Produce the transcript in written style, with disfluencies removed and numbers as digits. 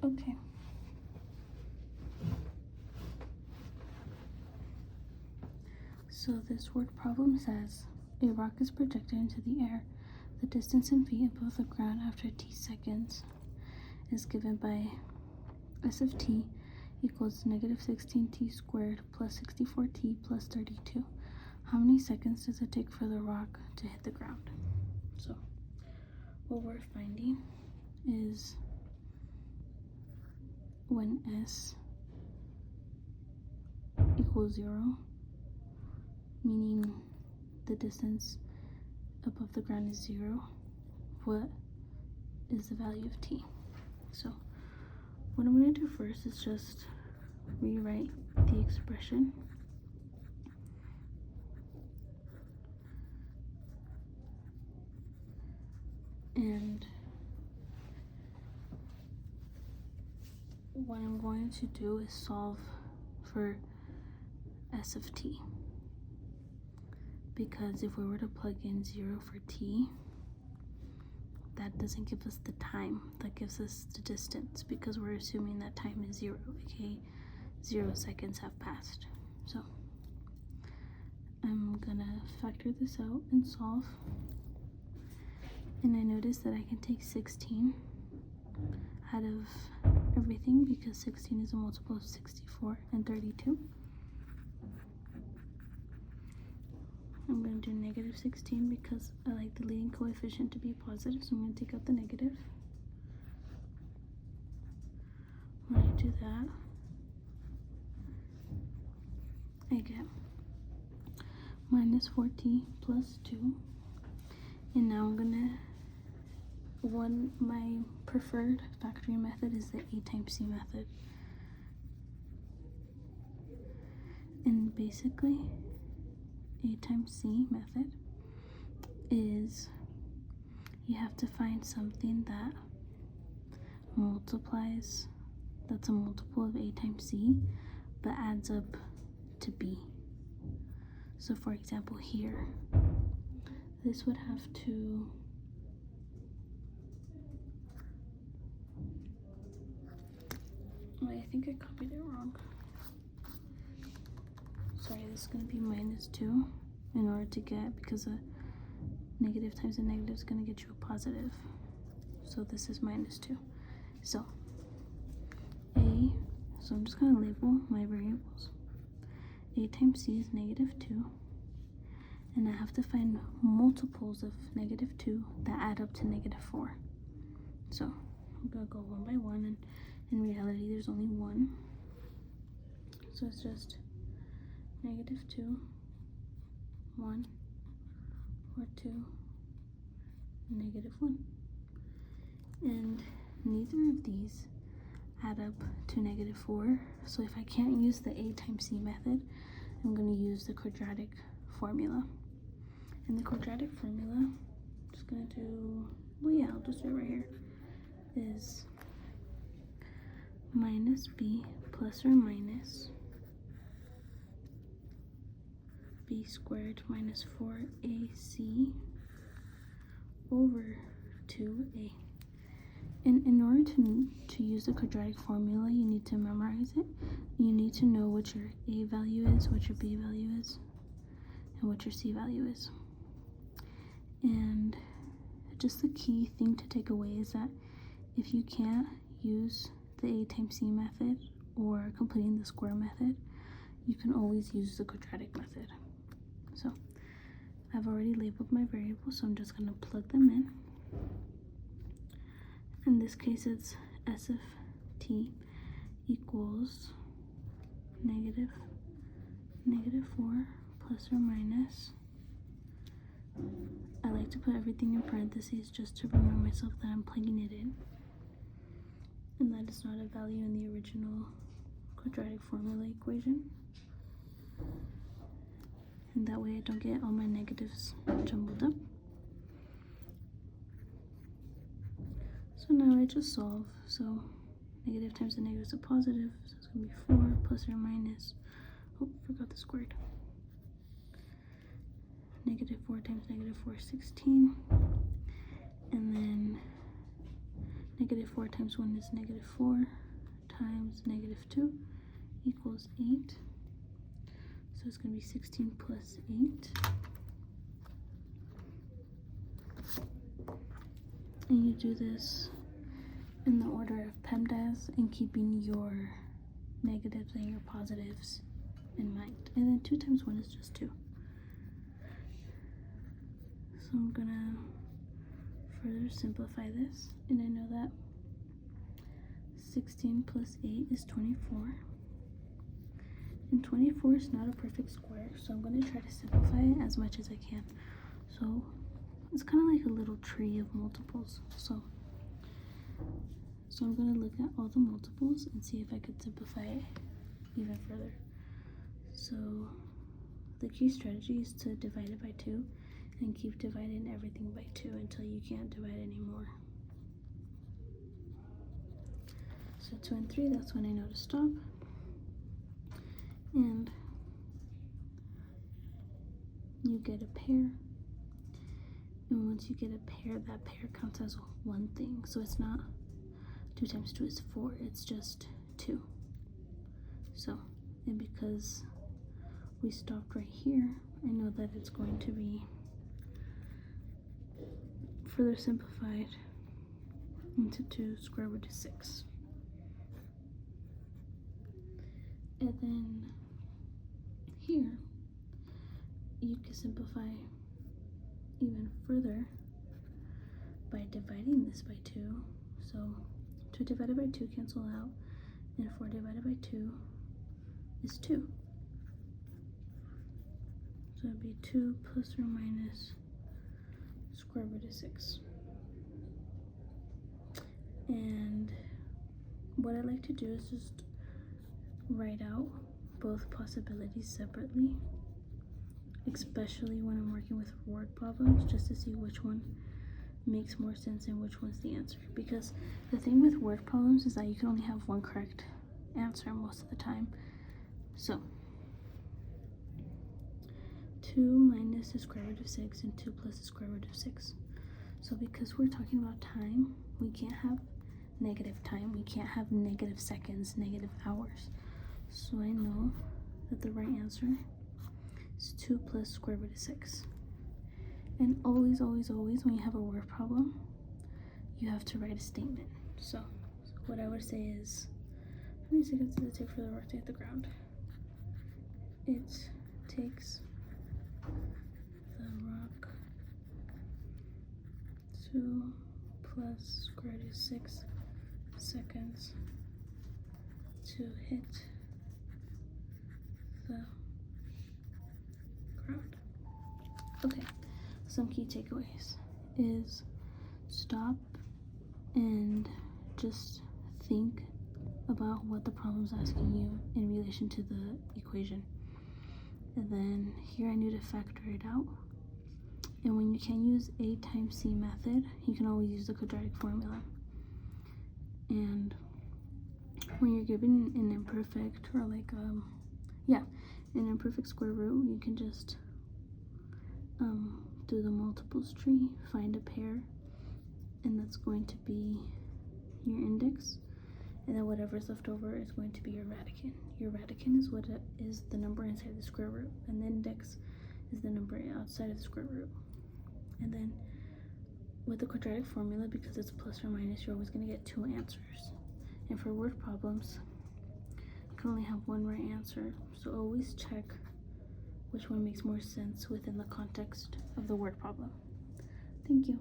Okay. So this word problem says, a rock is projected into the air. The distance in feet above the ground after t seconds is given by S of t equals negative 16t squared plus 64t plus 32. How many seconds does it take for the rock to hit the ground? So what we're finding is when s equals 0, meaning the distance above the ground is 0, what is the value of t? So what I'm going to do first is just rewrite the expression. And what I'm going to do is solve for s of t. Because if we were to plug in 0 for t, that doesn't give us the time, that gives us the distance, because we're assuming that time is 0, okay? 0 seconds have passed. So I'm gonna factor this out and solve. And I notice that I can take 16 out of everything because 16 is a multiple of 64 and 32. I'm going to do negative 16 because I like the leading coefficient to be positive, so I'm going to take out the negative. When I do that, I get minus 4t plus 2. And now I'm going to, my preferred factoring method is the a times c method. And basically, a times c method is you have to find something that multiplies, that's a multiple of a times c, but adds up to b. So for example here, this would have to I think I copied it wrong. Sorry, this is going to be minus 2 in order to get, because a negative times a negative is going to get you a positive. So this is minus 2. So I'm just going to label my variables. A times c is negative 2. And I have to find multiples of negative 2 that add up to negative 4. So I'm going to go one by one, and in reality there's only one. So it's just negative 2, 1, or 2, negative 1. And neither of these add up to negative 4. So if I can't use the a times c method, I'm going to use the quadratic formula. And the quadratic formula, I'm just going to do, well yeah, I'll just do it right here, is minus b plus or minus b squared minus 4ac over 2a. And in order to use the quadratic formula, you need to memorize it. You need to know what your a value is, what your b value is, and what your c value is. And just the key thing to take away is that if you can't use the a times c method or completing the square method, you can always use the quadratic method. So I've already labeled my variables, so I'm just going to plug them in. In this case, it's s of t equals negative 4 plus or minus. I like to put everything in parentheses just to remind myself that I'm plugging it in, and that is not a value in the original quadratic formula equation. And that way I don't get all my negatives jumbled up. So now I just solve. So negative times a negative is a positive, so it's going to be 4 plus or minus, oh, forgot the squared. Negative 4 times negative 4 is 16. And then Negative 4 times 1 is negative 4 times negative 2 equals 8. So it's going to be 16 plus 8. And you do this in the order of PEMDAS and keeping your negatives and your positives in mind. And then 2 times 1 is just 2. So I'm going to further simplify this. And I know that 16 plus 8 is 24. And 24 is not a perfect square, so I'm going to try to simplify it as much as I can. So it's kind of like a little tree of multiples. So I'm going to look at all the multiples and see if I could simplify it even further. So the key strategy is to divide it by 2 and keep dividing everything by 2 until you can't divide anymore. So 2 and 3, that's when I know to stop. And you get a pair. And once you get a pair, that pair counts as one thing. So it's not 2 times 2 is 4, it's just 2. So, and because we stopped right here, I know that it's going to be further simplified into 2 square root of 6. And then here, you can simplify even further by dividing this by 2. So 2 divided by 2 cancel out, and 4 divided by 2 is 2. So it'd be 2 plus or minus square root of 6. And what I like to do is just write out both possibilities separately, especially when I'm working with word problems, just to see which one makes more sense and which one's the answer. Because the thing with word problems is that you can only have one correct answer most of the time. So 2 minus the square root of 6 and 2 plus the square root of 6. So because we're talking about time, we can't have negative time, we can't have negative seconds, negative hours. So I know that the right answer is 2 plus square root of 6. And always, always, always, when you have a word problem, you have to write a statement. So what I would say is, how many seconds does it take for the rock to hit the ground? It takes the rock 2 plus square root of 6 seconds to hit the ground. Okay, some key takeaways is stop and just think about what the problem's asking you in relation to the equation. And then here I need to factor it out. And when you can use A times C method, you can always use the quadratic formula. And when you're given an imperfect or like an imperfect square root, you can just do the multiples tree, find a pair, and that's going to be your index, and then whatever's left over is going to be your radicand. Your radicand is what is the number inside the square root, and the index is the number outside of the square root. And then with the quadratic formula, because it's plus or minus, you're always going to get 2 answers. And for word problems, you can only have one right answer, so always check which one makes more sense within the context of the word problem. Thank you.